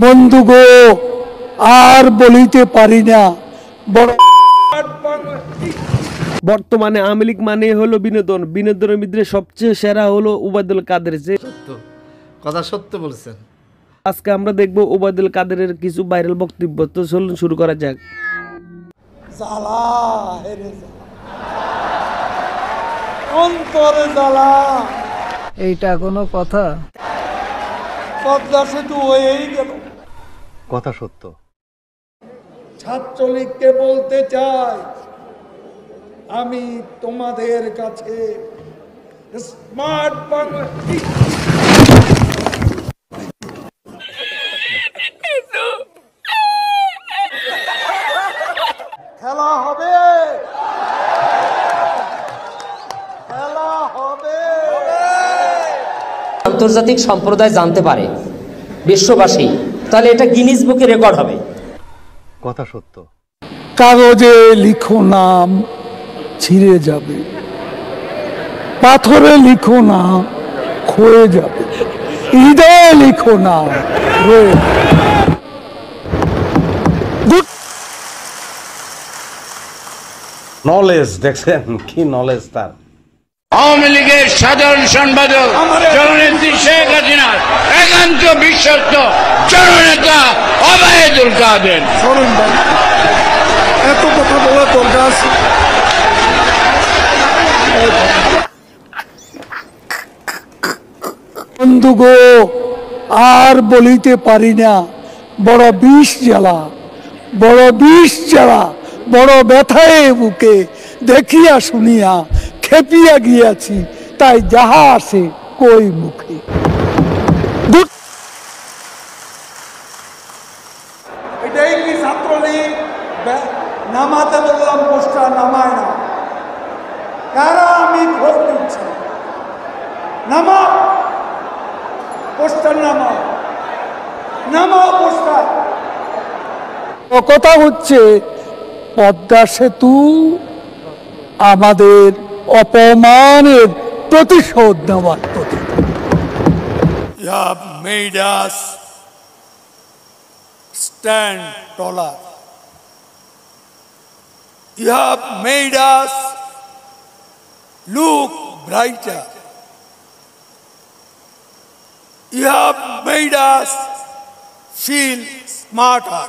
বন্ধু গো আর বলিতে পারি না। বর্তমানে আওয়ামী লীগ মানে হলো বিনোদন, বিনোদনের ভিতরে সবচেয়ে সেরা হলো ওবায়দুল কাদের। যে কথা সত্য বলছেন। আজকে আমরা দেখবো ওবায়দুল কাদেরের কিছু ভাইরাল বক্তব্য। তো চলুন শুরু করা যাক। অন্তরে জ্বালা, এইটা কোনো কথা? পদ্মা সেতু হয়েই গেল। কথা সত্য। ছাত্রলীগকে বলতে চাই, আমি তোমাদের কাছে স্মার্ট বাংলা খেলা হবে, খেলা হবে। আন্তর্জাতিক সম্প্রদায় জানতে পারে, বিশ্ববাসী, তাহলে এটা গিনিস বুকে রেকর্ড হবে। কথা সত্য। কাগজে লিখো নাম ছিঁড়ে যাবে, পাথরে লিখো নাম ক্ষয়ে যাবে, হৃদয়ে লিখো নাম রয়ে নলেজ দেখছেন কি নলেজ তার। আওয়ামী লীগের সাধারণ সম্পাদক জননেত্রী শেখ হাসিনার একান্ত বিশ্বস্ত জননেতা ওবায়দুল কাদের। এত কথা বলা দরকার আছে? বন্ধু গো আর বলিতে পারি না, বড় বিষ জ্বালা, বড় বিষ জ্বালা, বড় ব্যথায় বুকে দেখিয়া শুনিয়া খেপিয়া গিয়াছি, তাই যাহা আসে কই মুখে। এটাই কি ছাত্রলীগ? নামাতে বললাম, পোস্টার নামায় না। কারা আমি খোঁজ দিচ্ছি, নামা পোস্টার, নামা নামা পোস্টার। কথা হচ্ছে পদ্মা সেতু আমাদের অপমানের প্রতিশোধ নেওয়ার প্রতি। You have made us stand taller. You have made us look brighter. You have made us feel smarter.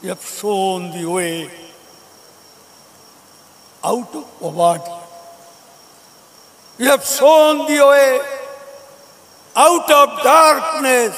You have shown the way out of poverty. You have shown the way out of darkness.